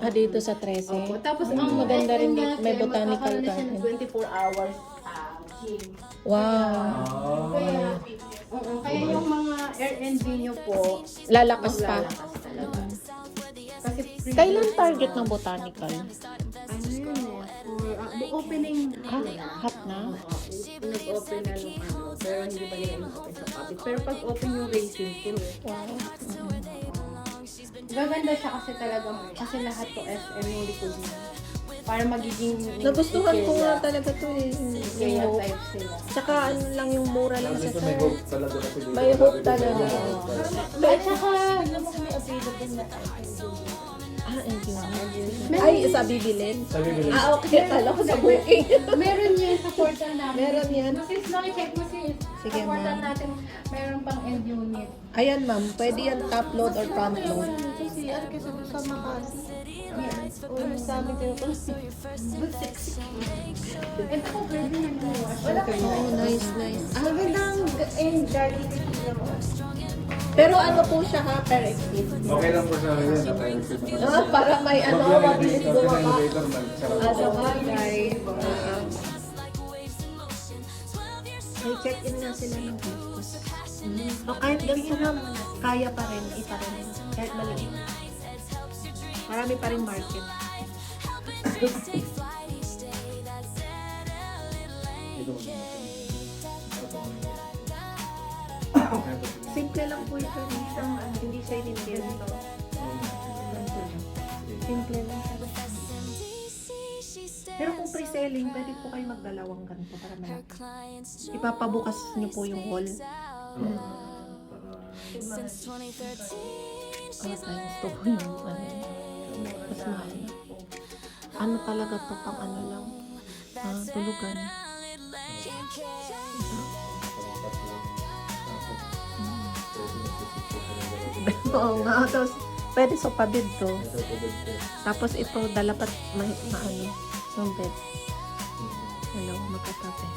dito sa 13. Opo. Tapos maganda rin dito. May natin, botanical magkakaroon na siya ng garden. 24 hours gym. Wow. Kaya, kaya yung mga R&D nyo po, Lalakas pa. maglalakas talaga. Kasi Kailan target ng botanical? ano yun for opening Hot na? nag-open na nung pero hindi pa nila open sa public. Pero pag open yung racing pool, Wow. gaganda siya kasi talaga kasi lahat to SM yung likod niya. Para magiging Nagustuhan ko nga talaga to eh. kaya Yung hope. type sila. Tsaka ano lang yung mura lang sa Dito may sir. hope talaga kasi dito. May hope talaga. At saka, alam mo kung may available na Ay, sa bibilin? Sa bibili. Okay. Talo ko sa booking. meron yan sa portal namin. Meron yan. Sis, check mo sis. Sige, Sa portal ma'am. natin, meron pang end unit. Ayan ma'am, pwede yan top load or front load. Kasi, ano kasi doon sa Makati. O, sa amin kayo pa. Good sexy. Ito ko pwede nang gawas. Wala kayo. Oh, nice. Magandang garden dito. Pero ano po siya ha, per exit? Okay lang po sa akin yan. Para may ano, mabilis gumawa. Elevator man. Sa bagay. May check-in nga sila ng gusto. O kahit ganito na, kaya pa rin, iparin. Kahit maliit. Marami pa rin market. Simple lang po ito. Hindi siya inindihan. Simple lang. Pero kung pre-selling, pwede po kayo magdalawang ganito para malaki. Ipapabukas niyo po yung wall. Times 2 po yung ano. Mas mahal na po. Ano talaga to pang ano lang. Tulugan. Oo nga. Tapos, pwede sa pabid to. Tapos ito, dalapat maano, yung bed. Hello, magkatabi.